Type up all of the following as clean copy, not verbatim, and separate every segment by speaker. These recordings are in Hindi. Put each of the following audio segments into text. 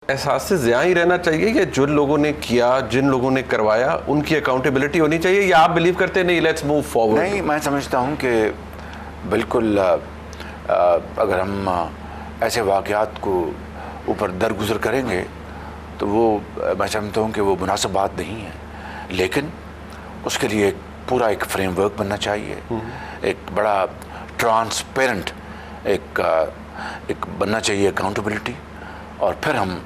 Speaker 1: एहसास से ज़िया ही रहना चाहिए या जिन लोगों ने किया, जिन लोगों ने करवाया, उनकी अकाउंटेबिलिटी होनी चाहिए, या आप बिलीव करते हैं नहीं लेट्स मूव फॉरवर्ड?
Speaker 2: नहीं, मैं समझता हूँ कि बिल्कुल अगर हम ऐसे वाक़यात को ऊपर दरगुजर करेंगे तो वो मैं समझता हूँ कि वो मुनासिब बात नहीं है, लेकिन उसके लिए पूरा एक फ्रेमवर्क बनना चाहिए, एक बड़ा ट्रांसपेरेंट एक बनना चाहिए अकाउंटेबिलिटी, और फिर हम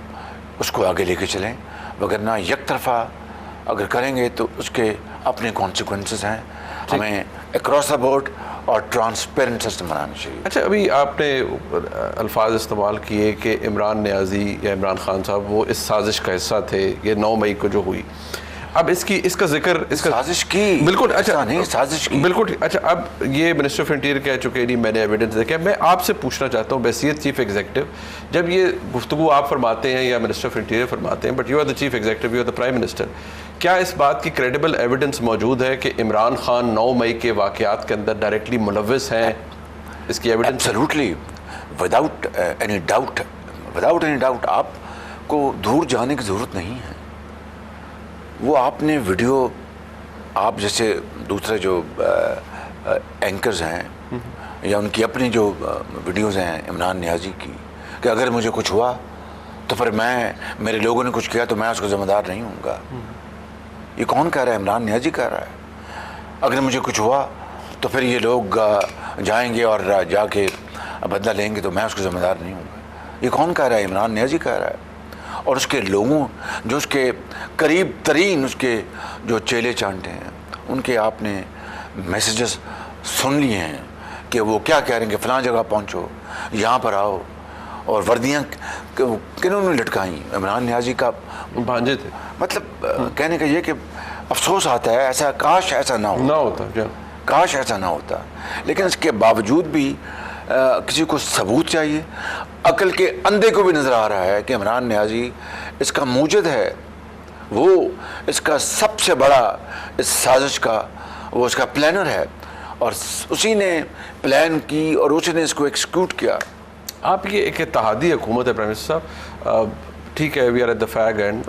Speaker 2: उसको आगे लेके चलें। वगरना एक तरफ़ा अगर करेंगे तो उसके अपने कॉन्सिक्वेंसेस हैं। हमें अक्रॉस द बोर्ड और ट्रांसपेरेंट सिस्टम बनाना चाहिए।
Speaker 1: अच्छा, अभी आपने अल्फाज इस्तेमाल किए कि इमरान नियाज़ी या इमरान खान साहब वो इस साजिश का हिस्सा थे, ये 9 मई को जो हुई। अब इसका जिक्र
Speaker 2: साजिश की
Speaker 1: बिल्कुल, अच्छा
Speaker 2: नहीं, साजिश की
Speaker 1: बिल्कुल, अच्छा अब ये मिनिस्टर ऑफ इंटीरियर कह चुके नहीं, मैंने एविडेंस देखा। मैं आपसे पूछना चाहता हूँ बहसीत चीफ एग्जीक्यूटिव, जब ये गुफ्तगू आप फरमाते हैं या मिनिस्टर ऑफ इंटीरियर फरमाते हैं, but you are the chief executive, you are the prime minister, क्या इस बात की क्रेडिबल एविडेंस मौजूद है कि इमरान खान 9 मई के वाक़यात के अंदर डायरेक्टली मुलव्विस हैं? इसकी evidence
Speaker 2: absolutely, without any doubt आपको दूर जाने की ज़रूरत नहीं है। वो आपने वीडियो, आप जैसे दूसरे जो एंकर्स हैं या उनकी अपनी जो वीडियोज़ हैं इमरान नियाज़ी की, कि अगर मुझे कुछ हुआ तो फिर मेरे लोगों ने कुछ किया तो मैं उसका ज़िम्मेदार नहीं हूँगा। ये कौन कह रहा है? इमरान नियाज़ी कह रहा है। अगर मुझे कुछ हुआ तो फिर ये लोग जाएंगे और जाके बदला लेंगे तो मैं उसका ज़िम्मेदार नहीं हूँगा। ये कौन कह रहा है? इमरान नियाज़ी कह रहा है। और उसके लोगों, जो उसके करीब तरीन उसके जो चेले चांटे हैं, उनके आपने मैसेजेस सुन लिए हैं कि वो क्या कह रहे हैं कि फ़लाँ जगह पहुँचो, यहाँ पर आओ, और वर्दियाँ किन्होंने लटकाई? इमरान नियाज़ी का
Speaker 1: भांजे थे।
Speaker 2: मतलब कहने का ये कि अफसोस आता है, ऐसा काश ऐसा ना होता, काश ऐसा ना होता। लेकिन इसके बावजूद भी किसी को सबूत चाहिए। अकल के अंधे को भी नज़र आ रहा है कि इमरान नियाज़ी इसका मूजिद है, वो इसका सबसे बड़ा इस साजिश का वो इसका प्लानर है, और उसी ने प्लान की और उसी ने इसको एक्सिक्यूट किया।
Speaker 1: आप ये एक इत्तेहादी हुकूमत है प्राइम मिनिस्टर साहब, ठीक है, we are at the fag end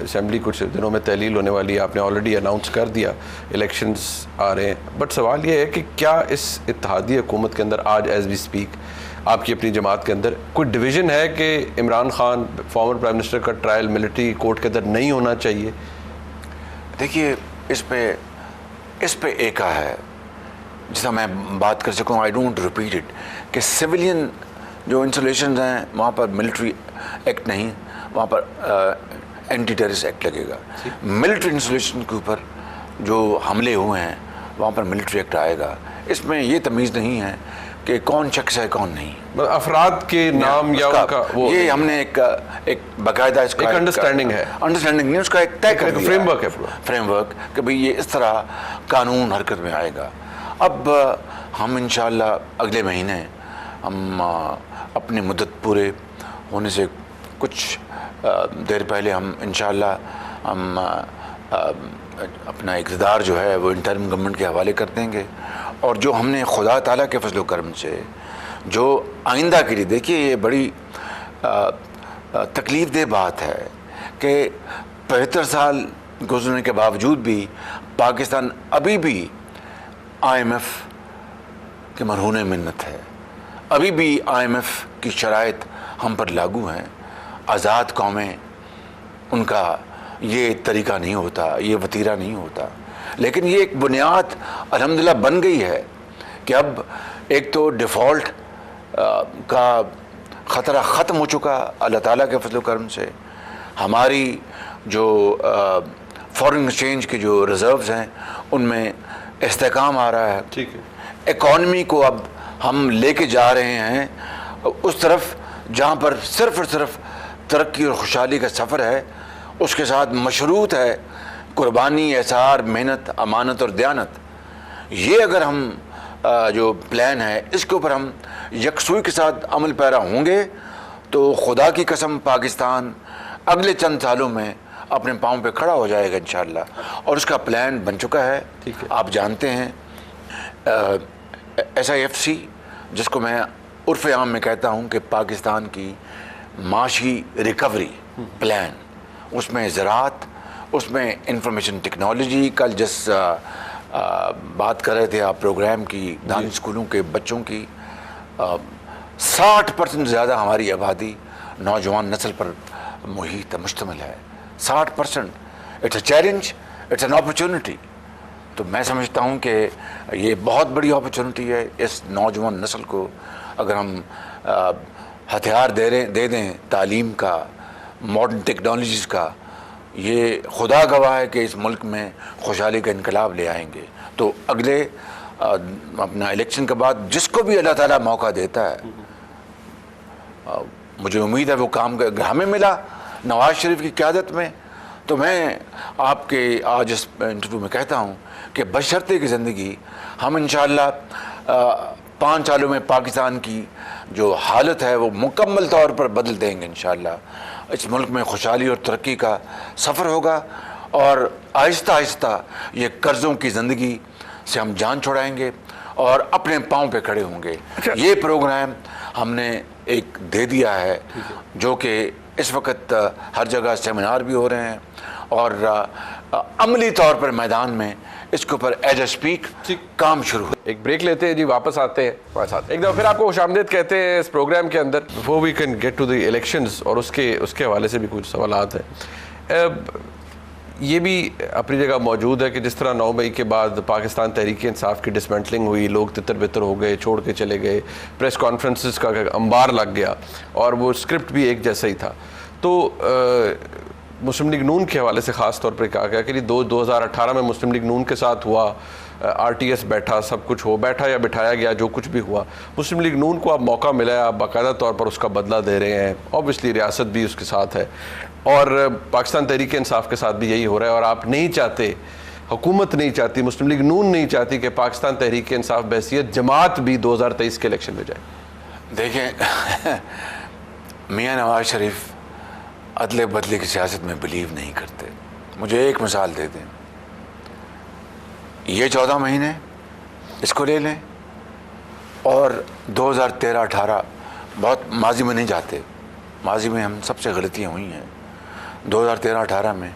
Speaker 1: assembly कुछ दिनों में तहलील होने वाली है, आपने ऑलरेडी अनाउंस कर दिया, इलेक्शंस आ रहे हैं, बट सवाल ये है कि क्या इस इत्तेहादी हुकूमत के अंदर आज एज वी स्पीक आपकी अपनी जमात के अंदर कोई डिवीज़न है कि Imran Khan former prime minister का ट्रायल मिलिट्री कोर्ट के अंदर नहीं होना चाहिए?
Speaker 2: देखिए, इस पे एक है जिसका मैं बात कर सकूँ, आई डोंट रिपीट इट, कि सिविलियन जो इंस्टॉलेशन हैं वहाँ पर मिलिट्री एक्ट नहीं, वहाँ पर एंटी टेररिस्ट एक्ट लगेगा। मिलिट्री इंस्टॉलेशन के ऊपर जो हमले हुए हैं वहाँ पर मिलिट्री एक्ट आएगा। इसमें ये तमीज़ नहीं है कि कौन शख्स है कौन नहीं,
Speaker 1: अफराद के नाम या उनका वो,
Speaker 2: ये हमने एक बाकायदा इसका
Speaker 1: एक अंडरस्टैंडिंग है,
Speaker 2: अंडरस्टैंडिंग नहीं, उसका एक तय कर
Speaker 1: फ्रेमवर्क है,
Speaker 2: फ्रेमवर्क कि भाई ये इस तरह कानून हरकत में आएगा। अब हम इंशाअल्लाह अगले महीने हम अपनी मुद्दत पूरे होने से कुछ देर पहले हम इंशाअल्लाह हम अपना इक़्तिदार जो है वो इंटरिम गवर्नमेंट के हवाले कर देंगे, और जो हमने खुदा ताला के फजल करम से जो आइंदा के लिए, देखिए ये बड़ी तकलीफ़देह बात है कि 75 साल गुजरने के बावजूद भी पाकिस्तान अभी भी IMF के मरहून मिन्नत है, अभी भी IMF की शराइत हम पर लागू हैं। आज़ाद कौमें, उनका ये तरीका नहीं होता, ये वतीरा नहीं होता, लेकिन ये एक बुनियाद अल्हम्दुलिल्लाह बन गई है कि अब एक तो डिफ़ॉल्ट का ख़तरा ख़त्म हो चुका अल्लाह ताला के फजल करम से। हमारी जो फॉरेन एक्सचेंज के जो रिज़र्व्स हैं उनमें इस्तेहकाम आ रहा है,
Speaker 1: ठीक है।
Speaker 2: इकॉनमी को अब हम लेके जा रहे हैं उस तरफ जहाँ पर सिर्फ़ और सिर्फ तरक्की और खुशहाली का सफ़र है, उसके साथ मशरूत है कुर्बानी, एसार, मेहनत, अमानत और दयानत। ये अगर हम जो प्लान है इसके ऊपर हम यकसुई के साथ अमल पैरा होंगे तो खुदा की कसम पाकिस्तान अगले चंद सालों में अपने पाँव पे खड़ा हो जाएगा इंशाअल्लाह, और उसका प्लान बन चुका है।
Speaker 1: ठीक है।
Speaker 2: आप जानते हैं SIFC, जिसको मैं उर्फ़ आम में कहता हूँ कि पाकिस्तान की माशी रिकवरी प्लान, उसमें ज़राअत, उसमें इंफॉर्मेशन टेक्नोलॉजी। कल जिस बात कर रहे थे आप प्रोग्राम की, दानी स्कूलों के बच्चों की, 60% ज़्यादा हमारी आबादी नौजवान नस्ल पर मुश्तमिल है। 60%। It's a challenge, it's an opportunity. तो मैं समझता हूँ कि ये बहुत बड़ी अपॉर्चुनिटी है इस नौजवान नस्ल को। अगर हम हथियार दे दें तालीम का, मॉडर्न टेक्नोलॉजीज़ का, ये खुदा गवाह है कि इस मुल्क में खुशहाली का इनकलाब ले आएंगे। तो अगले अपना इलेक्शन के बाद जिसको भी अल्लाह ताला मौका देता है, मुझे उम्मीद है वो काम कर। हमें मिला नवाज शरीफ की क़यादत में, तो मैं आपके आज इस इंटरव्यू में कहता हूँ कि बशर्ते की ज़िंदगी हम इंशाअल्लाह 5 सालों में पाकिस्तान की जो हालत है वो मुकम्मल तौर पर बदल देंगे इंशाअल्लाह। इस मुल्क में खुशहाली और तरक्की का सफ़र होगा और आहिस्ता आहिस्ता ये कर्ज़ों की ज़िंदगी से हम जान छुड़ाएंगे और अपने पाँव पे खड़े होंगे। ये प्रोग्राम हमने एक दे दिया है, जो कि इस वक्त हर जगह सेमिनार भी हो रहे हैं और अमली तौर पर मैदान में इसके ऊपर एज ए स्पीक काम शुरू।
Speaker 1: एक ब्रेक लेते हैं जी, वापस आते हैं एक दफ़ा फिर आपको खुशामदीद कहते हैं इस प्रोग्राम के अंदर। वो we can get to the elections और उसके हवाले से भी कुछ सवालात हैं। ये भी अपनी जगह मौजूद है कि जिस तरह 9 मई के बाद पाकिस्तान तहरीक इंसाफ की डिसमेंटलिंग हुई, लोग तितर बितर हो गए, छोड़ के चले गए, प्रेस कॉन्फ्रेंसेस का अंबार लग गया और वो स्क्रिप्ट भी एक जैसा ही था। तो मुस्लिम लीग नून के हवाले से ख़ास तौर पर कहा गया कि 2018 में मुस्लिम लीग नून के साथ हुआ, RTS बैठा, सब कुछ हो बैठा या बिठाया गया, जो कुछ भी हुआ, मुस्लिम लीग नून को अब मौका मिला है, आप बाकायदा तौर पर उसका बदला दे रहे हैं। ऑब्वियसली रियासत भी उसके साथ है और पाकिस्तान तहरीक इंसाफ के साथ भी यही हो रहा है और आप नहीं चाहते, हुकूमत नहीं चाहती, मुस्लिम लीग नून नहीं चाहती कि पाकिस्तान तहरीक इंसाफ बहैसियत जमात भी 2023 के इलेक्शन में जाए।
Speaker 2: देखें मियाँ नवाज शरीफ अदले बदले की सियासत में बिलीव नहीं करते। मुझे एक मिसाल दे दें, ये 14 महीने इसको ले लें और 2013-18 बहुत माजी में नहीं जाते, माजी में हम सबसे गलतियाँ हुई हैं। 2013-18 में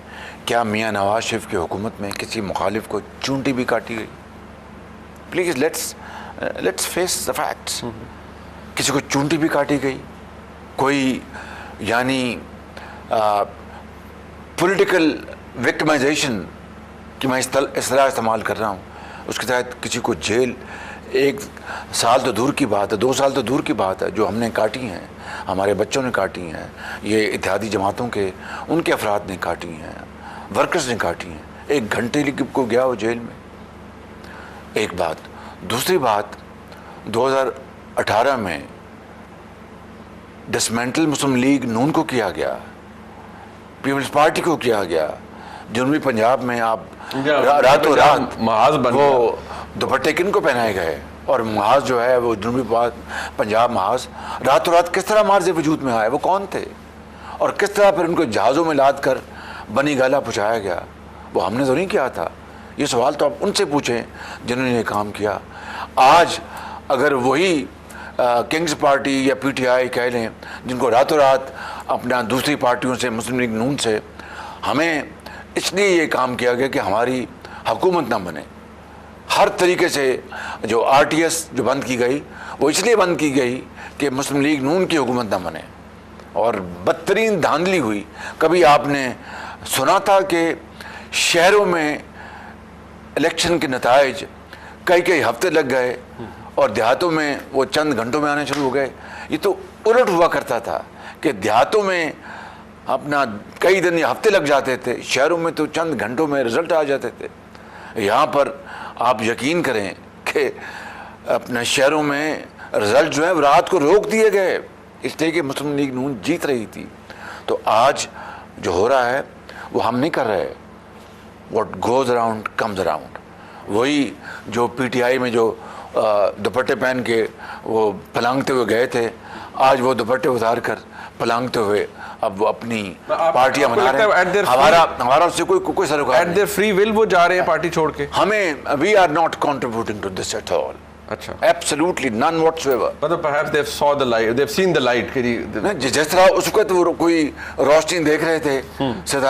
Speaker 2: क्या मियाँ नवाज शरीफ की हुकूमत में किसी मुखालिफ को चूंटी भी काटी गई? Please let's face the facts. किसी को चूंटी भी काटी गई? कोई यानी पॉलिटिकल विक्टिमाइजेशन कि मैं इस्तेलाह इस्तेमाल कर रहा हूँ, उसके तहत किसी को जेल 1 साल तो दूर की बात है, 2 साल तो दूर की बात है, जो हमने काटी हैं, हमारे बच्चों ने काटी हैं, ये इत्तेहादी जमातों के उनके अफराद ने काटी हैं, वर्कर्स ने काटी हैं। 1 घंटे को गया वो जेल में। एक बात। दूसरी बात, 2018 में डिसमेंटल मुस्लिम लीग नून को किया गया, पीपल्स पार्टी को किया गया। जनूबी पंजाब में आप रातों रात
Speaker 1: महाज बन
Speaker 2: वो दुपट्टे किन को पहनाए गए और महाज जो है वो जनूबी पंजाब महाज रातों रात किस तरह मार्ज़े वजूद में आए? वो कौन थे और किस तरह फिर उनको जहाज़ों में लाद कर बनी गाला पहुँचाया गया? वो हमने तो नहीं किया था। ये सवाल तो आप उनसे पूछें जिन्होंने ये काम किया। आज अगर वही किंग्स पार्टी या PTI कह लें, जिनको रातों रात अपना दूसरी पार्टियों से, मुस्लिम लीग नून से, हमें इसलिए ये काम किया गया कि हमारी हुकूमत ना बने। हर तरीके से जो RTS जो बंद की गई वो इसलिए बंद की गई कि मुस्लिम लीग नून की हुकूमत ना बने और बदतरीन धांधली हुई। कभी आपने सुना था कि शहरों में इलेक्शन के नताइज कई हफ्ते लग गए और देहातों में वो चंद घंटों में आने शुरू हो गए? ये तो उलट हुआ करता था कि देहातों में अपना कई दिन या हफ्ते लग जाते थे, शहरों में तो चंद घंटों में रिजल्ट आ जाते थे। यहाँ पर आप यकीन करें कि अपने शहरों में रिजल्ट जो है वो रात को रोक दिए गए, इसलिए कि मुस्लिम लीग नून जीत रही थी। तो आज जो हो रहा है वो हम नहीं कर रहे। What goes around comes around. वही जो PTI में जो दुपट्टे पहन के वो पलांगते हुए गए थे, आज वो दुपट्टे उतार कर पलांगते हुए अब वो अपनी पार्टियां बना रहे हैं। हमारा उससे कोई सरोकार नहीं।
Speaker 1: एट देयर फ्री विल वो जा रहे हैं पार्टी छोड़ के।
Speaker 2: हमें we are not contributing to this at all.
Speaker 1: अच्छा,
Speaker 2: एब्सोल्युटली नन व्हाटसोएवर।
Speaker 1: मतलब perhaps they've saw the light, they've seen the light कि
Speaker 2: जिस तरह उस वक्त वो कोई रोशनी देख रहे थे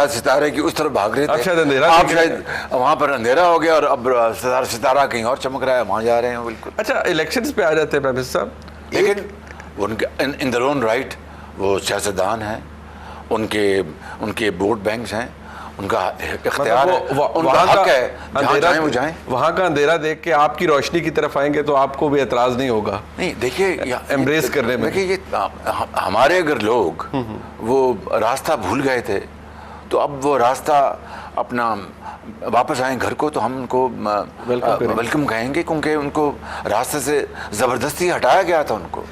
Speaker 2: सितारे की, उस तरफ भाग रहे थे।
Speaker 1: अब शायद अंधेरा
Speaker 2: आप
Speaker 1: दिख रहा
Speaker 2: शायद वहाँ पर अंधेरा हो गया और अब सितारा कहीं और चमक रहा है, वहाँ जा रहे हैं बिल्कुल।
Speaker 1: अच्छा, इलेक्शंस पे आ जाते हैं प्राइम मिनिस्टर साहब,
Speaker 2: लेकिन उनके इन देयर ओन राइट वो सियासतदान हैं, उनके वोट बैंक्स हैं, उनका इख्तियार है, उनका हक है, जहाँ चाहें वो जाएं।
Speaker 1: वहाँ का अंधेरा देख के आपकी रोशनी की तरफ आएंगे तो आपको भी एतराज नहीं होगा।
Speaker 2: नहीं देखिए,
Speaker 1: एम्ब्रेस करने में।
Speaker 2: देखिए, ये हमारे अगर लोग वो रास्ता भूल गए थे तो अब वो रास्ता अपना वापस आए घर को तो हम उनको वेलकम कहेंगे, क्योंकि उनको रास्ते से ज़बरदस्ती हटाया गया था उनको।